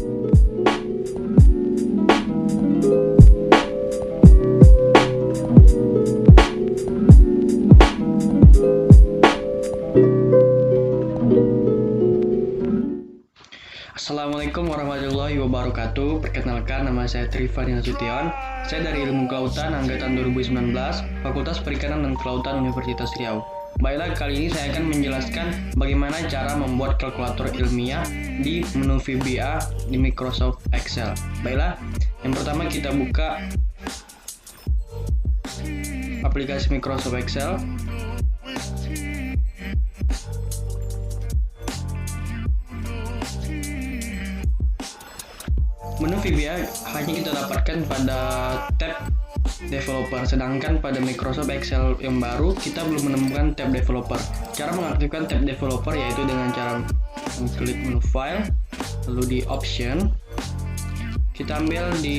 Assalamualaikum warahmatullahi wabarakatuh. Perkenalkan, nama saya Trifan Nasution. Saya dari Ilmu Kelautan angkatan 2019, Fakultas Perikanan dan Kelautan Universitas Riau. Baiklah, kali ini saya akan menjelaskan bagaimana cara membuat kalkulator ilmiah di menu VBA di Microsoft Excel. Baiklah, yang pertama kita buka aplikasi Microsoft Excel. Menu VBA hanya kita dapatkan pada tab developer, sedangkan pada Microsoft Excel yang baru kita belum menemukan tab developer. Cara mengaktifkan tab developer yaitu dengan cara mengklik menu file, lalu di option, kita ambil di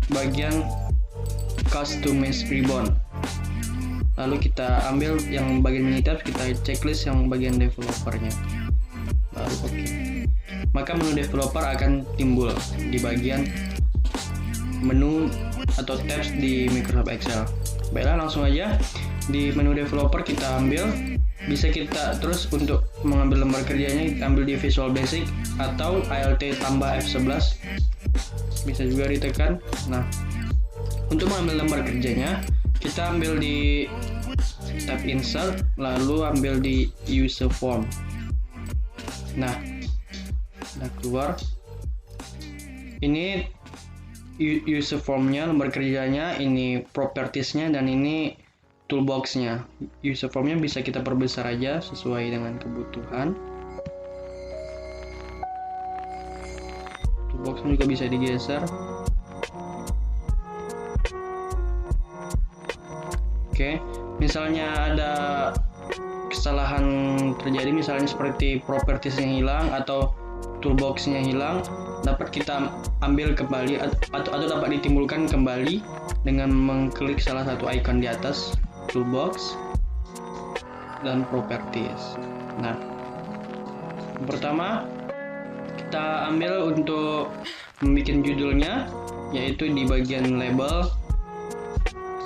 bagian customize ribbon, lalu kita ambil yang bagian menu tab, kita checklist yang bagian developernya, baru oke. Maka menu developer akan timbul di bagian menu atau tabs di Microsoft Excel. Baiklah, langsung aja di menu developer kita ambil, bisa kita terus untuk mengambil lembar kerjanya kita ambil di Visual Basic atau Alt tambah F11, bisa juga ditekan. Nah, untuk mengambil lembar kerjanya kita ambil di tab Insert, lalu ambil di User Form. Nah, udah keluar. Ini user formnya, lembar kerjanya, ini propertiesnya, dan ini toolboxnya. User formnya bisa kita perbesar aja sesuai dengan kebutuhan. Toolboxnya juga bisa digeser. Oke, misalnya ada kesalahan terjadi, misalnya seperti propertiesnya hilang atau toolboxnya hilang, dapat kita ambil kembali atau dapat ditimbulkan kembali dengan mengklik salah satu icon di atas toolbox dan properties. Nah, yang pertama kita ambil untuk membuat judulnya, yaitu di bagian label,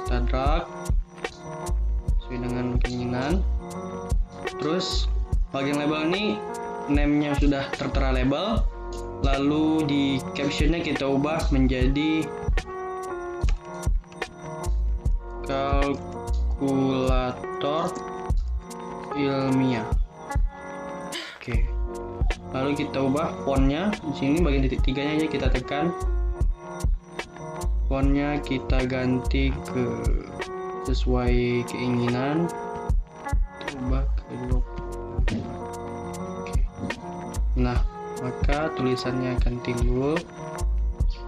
kita drag sesuai dengan keinginan. Terus bagian label ini name-nya sudah tertera label, lalu di captionnya kita ubah menjadi kalkulator ilmiah. Oke, lalu kita ubah fontnya. Di sini bagian titik tiganya aja kita tekan, fontnya kita ganti ke sesuai keinginan, kita ubah ke 20. Nah, maka tulisannya akan timbul.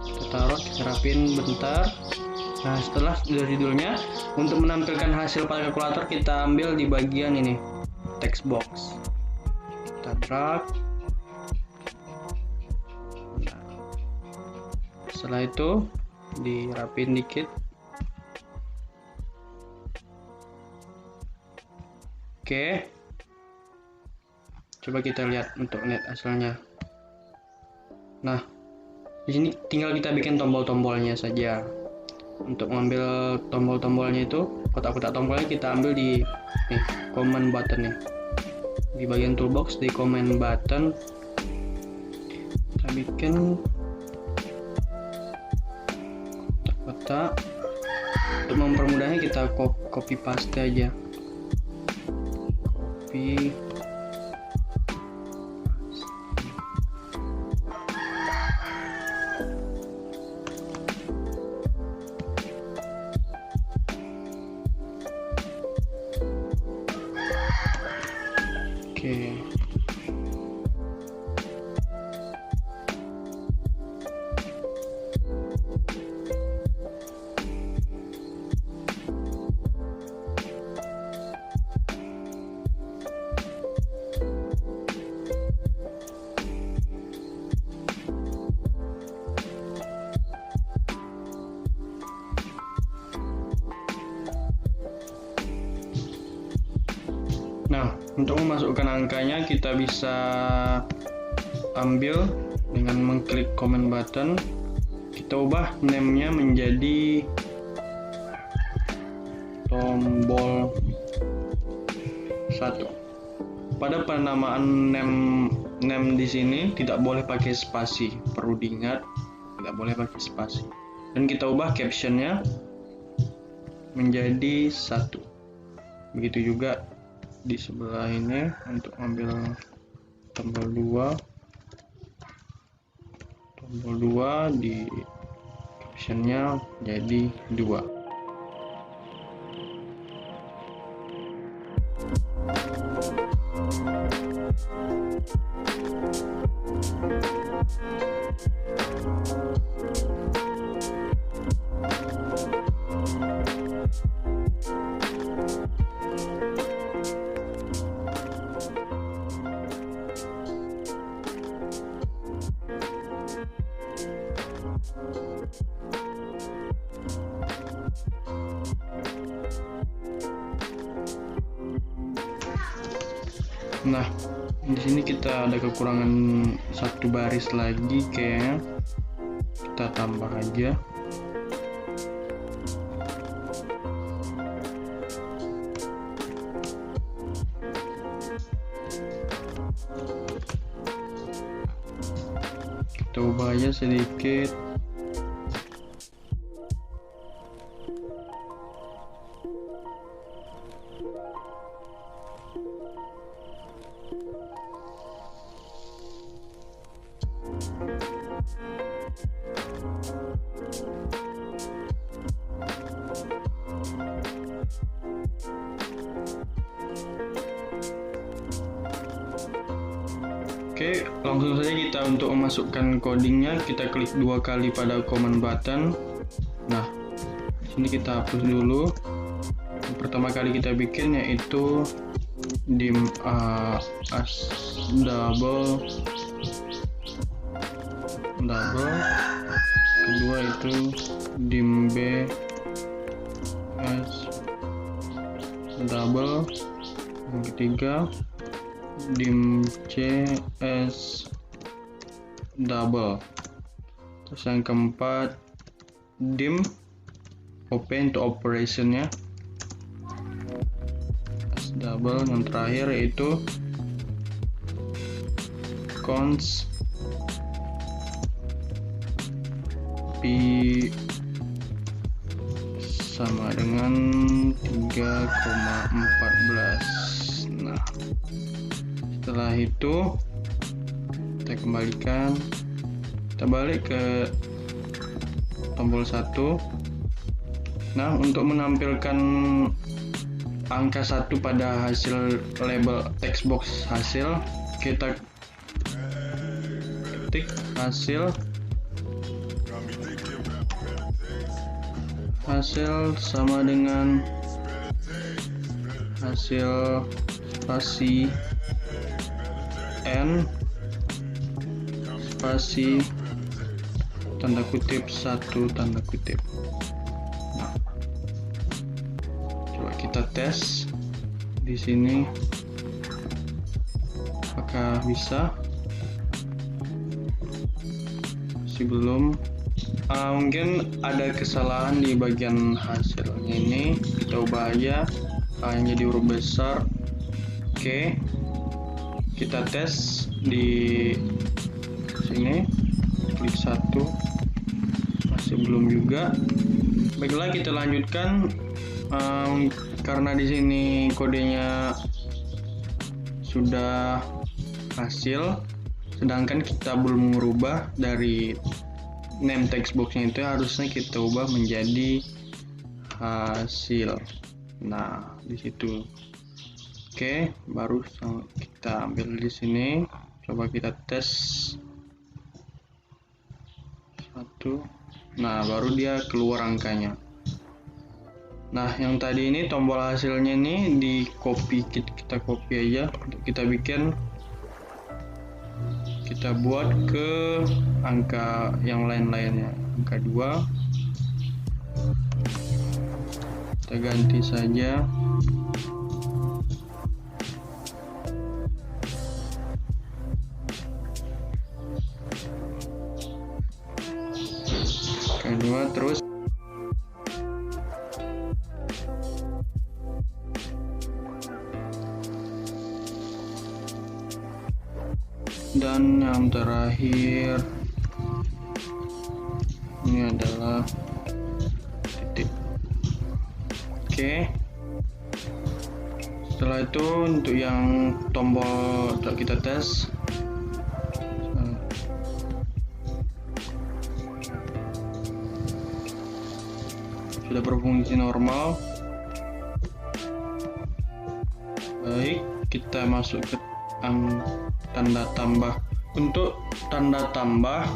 Kita taruh, kita rapin bentar. Nah, setelah judulnya, untuk menampilkan hasil pada kalkulator kita ambil di bagian ini, text box. Kita drag. Nah, setelah itu dirapin dikit. Oke. Coba kita lihat untuk lihat hasilnya. Nah, di sini tinggal kita bikin tombol-tombolnya saja. Untuk mengambil tombol-tombolnya itu, kotak-kotak tombolnya kita ambil di command button nih. Di bagian toolbox di command button kita bikin kotak-kotak. Untuk mempermudahnya kita copy paste aja. Copy. Oke. Nah, untuk memasukkan angkanya kita bisa ambil Dengan mengklik command button, kita ubah name-nya menjadi tombol 1. Pada penamaan name di sini tidak boleh pakai spasi, perlu diingat, tidak boleh pakai spasi. Dan kita ubah captionnya menjadi 1. Begitu juga di sebelah ini untuk ambil tombol 2 di captionnya jadi 2. Nah, di sini kita ada kekurangan 1 baris lagi kayaknya. Kita tambah aja. Kita ubah aja sedikit. Oke, langsung saja kita untuk memasukkan codingnya, kita klik 2 kali pada command button. Nah, sini kita hapus dulu. Yang pertama kali kita bikin yaitu dim as double, kedua itu dim b as double, yang ketiga dim c as double, terus yang keempat dim open to operation ya as double, yang terakhir yaitu cons p sama dengan 3,14. Nah, setelah itu kita kembalikan, kita balik ke tombol 1. Nah, untuk menampilkan angka 1 pada hasil label text box hasil, kita ketik hasil sama dengan hasil spasi n spasi tanda kutip 1 tanda kutip. Nah, coba kita tes di sini apakah bisa. Masih belum. Mungkin ada kesalahan di bagian hasilnya ini, kita ubah aja hanya jadi huruf besar. Oke, kita tes di sini, klik 1, masih belum juga. Baiklah, kita lanjutkan. Karena di sini kodenya sudah hasil, sedangkan kita belum mengubah dari name text boxnya, itu harusnya kita ubah menjadi hasil. Nah, di situ. Oke, baru kita ambil di sini. Coba kita tes 1. Nah, baru dia keluar angkanya. Nah, yang tadi ini tombol hasilnya ini di copy, kita copy aja untuk kita bikin. Kita buat ke angka yang lain-lainnya, angka 2 kita ganti saja. N5 terus dan yang terakhir ini adalah titik. Oke, setelah itu untuk yang tombol kita tes, sudah berfungsi normal. Baik, kita masuk ke tanda tambah. Untuk tanda tambah,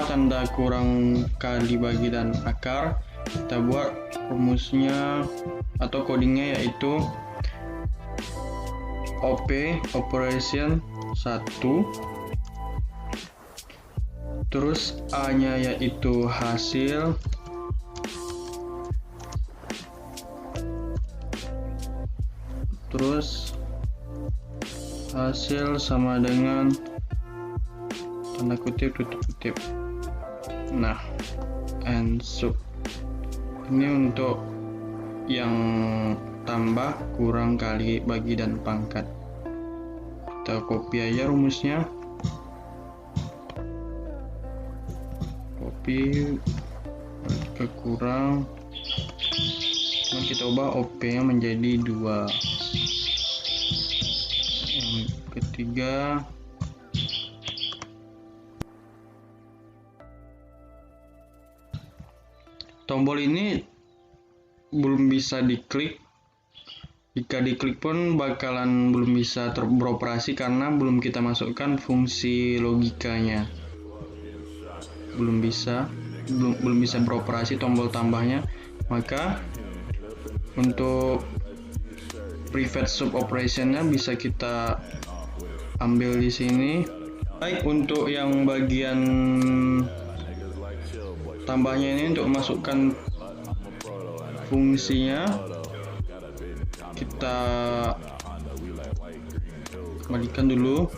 tanda kurang kali bagi dan akar, kita buat rumusnya atau codingnya yaitu OP operation 1, terus A nya yaitu hasil, terus hasil sama dengan tanda kutip tutup kutip. Nah, and sub ini untuk yang tambah kurang kali bagi dan pangkat. Kita copy aja rumusnya, copy ke kurang, dan kita ubah OP nya menjadi 2. Yang ketiga tombol ini belum bisa diklik. Jika diklik pun bakalan belum bisa beroperasi karena belum kita masukkan fungsi logikanya. Belum bisa beroperasi tombol tambahnya. Maka untuk private sub operationnya bisa kita ambil di sini. Baik, untuk yang bagian tambahnya ini untuk masukkan fungsinya kita kembalikan dulu.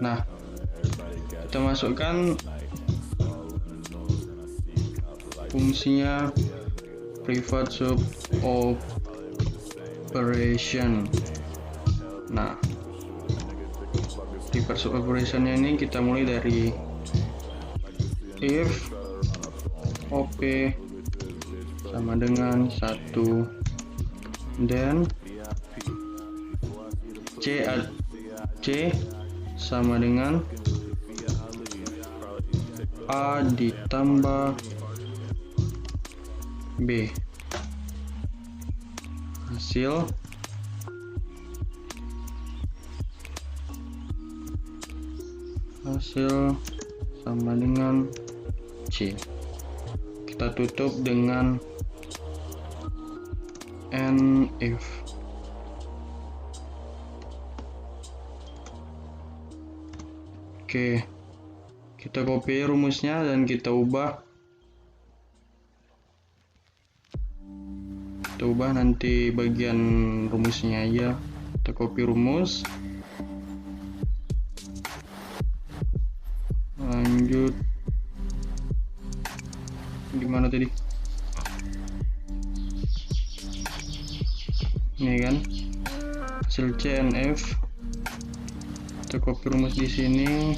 Nah, kita masukkan fungsinya private sub operation. Nah, private sub operationnya ini kita mulai dari if OP sama dengan 1, dan C sama dengan A ditambah B, hasil sama dengan C. Kita tutup dengan and if. Oke, kita copy rumusnya dan kita ubah nanti bagian rumusnya aja. Kita copy rumus, lanjut di mana tadi? Ini kan hasil CNF. Kita copy rumus di sini.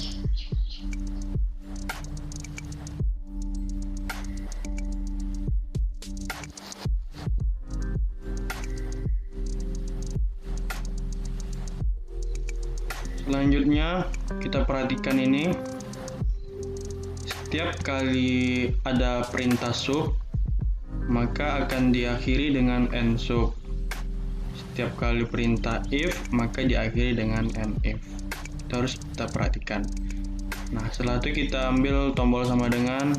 Selanjutnya kita perhatikan ini, setiap kali ada perintah sub maka akan diakhiri dengan end sub. Setiap kali perintah if maka diakhiri dengan end if. Itu harus kita perhatikan. Nah, setelah itu kita ambil tombol sama dengan,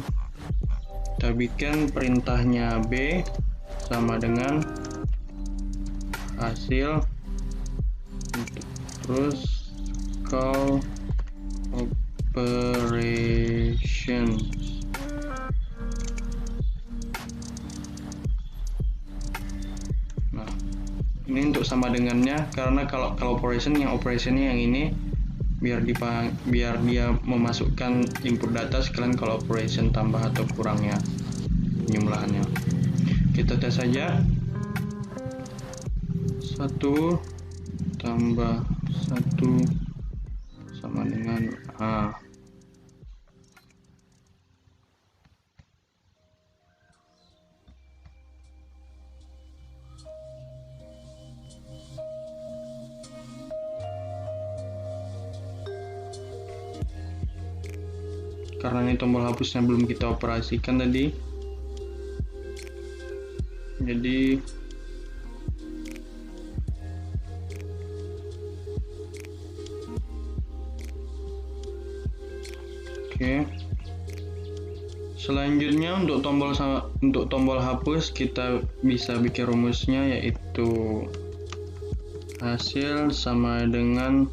kita bikin perintahnya B sama dengan hasil, terus call operations. Nah, ini untuk sama dengannya, karena kalau operationnya yang ini, biar dia memasukkan input data sekalian kalau operation tambah atau kurangnya penjumlahannya. Kita tes saja. 1 tambah 1 sama dengan A. Karena ini tombol hapusnya belum kita operasikan tadi, jadi oke. Selanjutnya untuk tombol hapus kita bisa bikin rumusnya, yaitu hasil sama dengan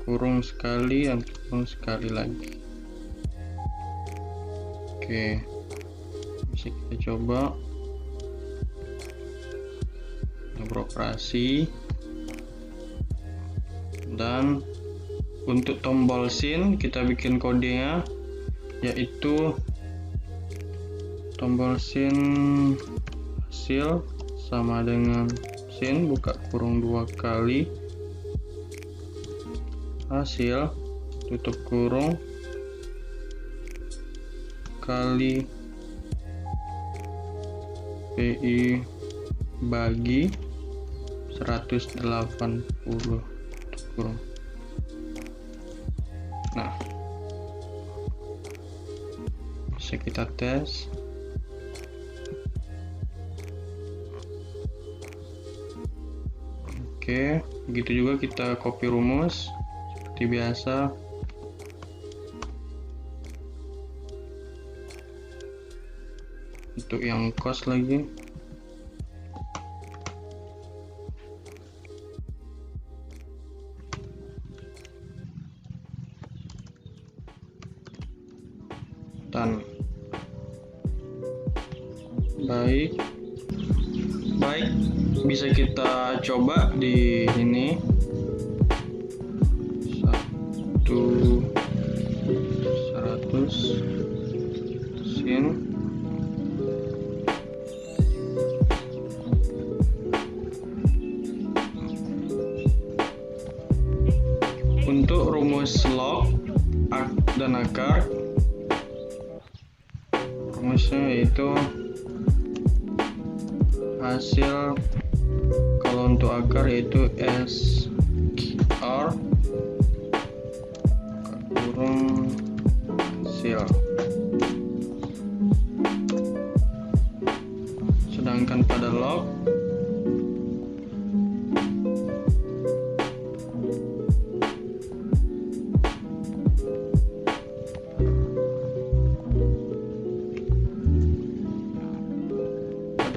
kurung sekali dan kurung sekali lagi. Oke, bisa kita coba beroperasi. Dan untuk tombol sin kita bikin kodenya, yaitu tombol sin hasil sama dengan sin buka kurung 2 kali hasil tutup kurung kali PI bagi 180 tutup kurung. Nah, bisa kita tes. Oke, begitu juga kita copy rumus seperti biasa. Untuk yang cost lagi, dan baik bisa kita coba di ini 100 sin untuk rumus log dan akar. Rumusnya yaitu hasil, kalau untuk akar yaitu SR kurung hasil, sedangkan pada log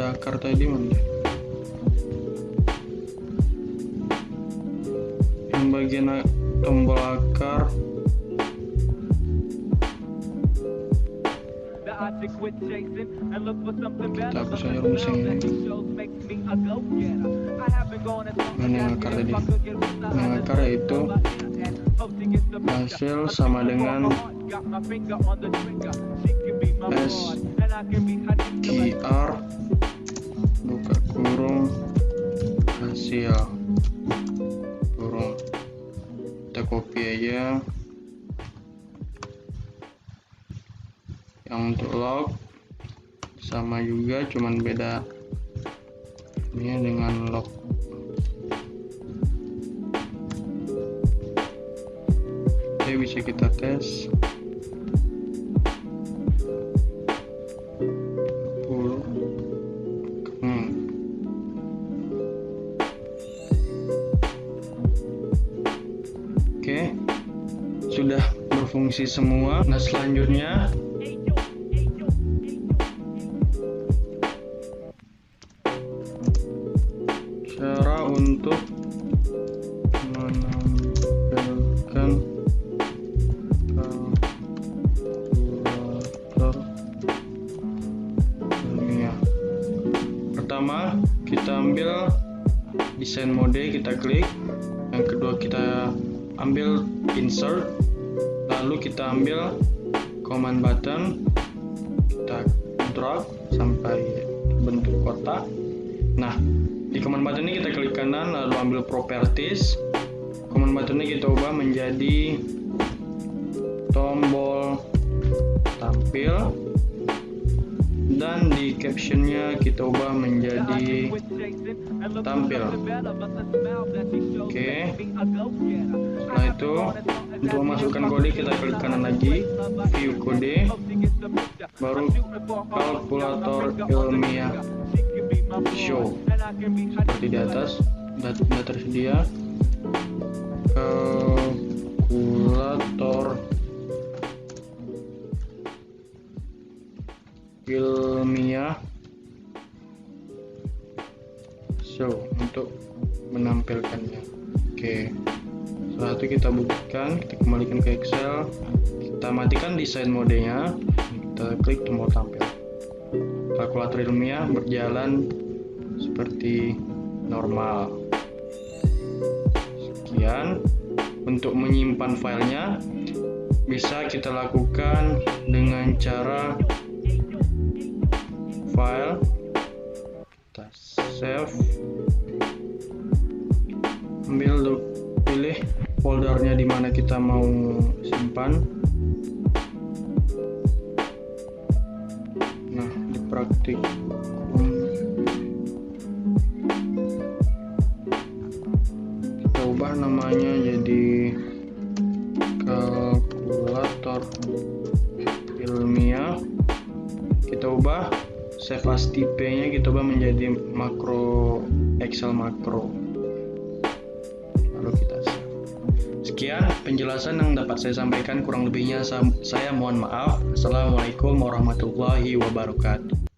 akar tadi mana? Yang bagian tombol akar kita hapus saja rumus ini. Mana yang akar tadi? Yang akar yaitu hasil sama dengan SQR buka kurung hasil kurung. Kita copy aja. Yang untuk log sama juga, cuman beda ini dengan log. Oke, bisa kita tes. Oke, sudah berfungsi semua. Nah, selanjutnya cara untuk menampilkan kalkulator ilmiah. Pertama, kita ambil desain mode, kita klik Yang kedua kita ambil insert, lalu kita ambil command button, kita drag sampai bentuk kotak. Nah, di command button ini kita klik kanan, lalu ambil properties. Command button ini kita ubah menjadi tombol tampil, dan di captionnya kita ubah menjadi tampil. Oke. Setelah itu, untuk memasukkan kode kita klik kanan lagi, view kode, baru kalkulator ilmiah show seperti di atas. Sudah tersedia kalkulator ilmiah show untuk menampilkannya. Oke, setelah itu kita buktikan, kita kembalikan ke Excel, kita matikan desain modenya, kita klik tombol tampil. Kalkulator ilmiah berjalan seperti normal. Sekian. Untuk menyimpan filenya bisa kita lakukan dengan cara file, kita save, pilih foldernya di mana kita mau simpan. Nah, di praktikum kita ubah namanya jadi kalkulator ilmiah. Kita ubah save as type-nya, kita ubah menjadi makro Excel makro, lalu kita save. Sekian penjelasan yang dapat saya sampaikan, kurang lebihnya saya mohon maaf. Assalamualaikum warahmatullahi wabarakatuh.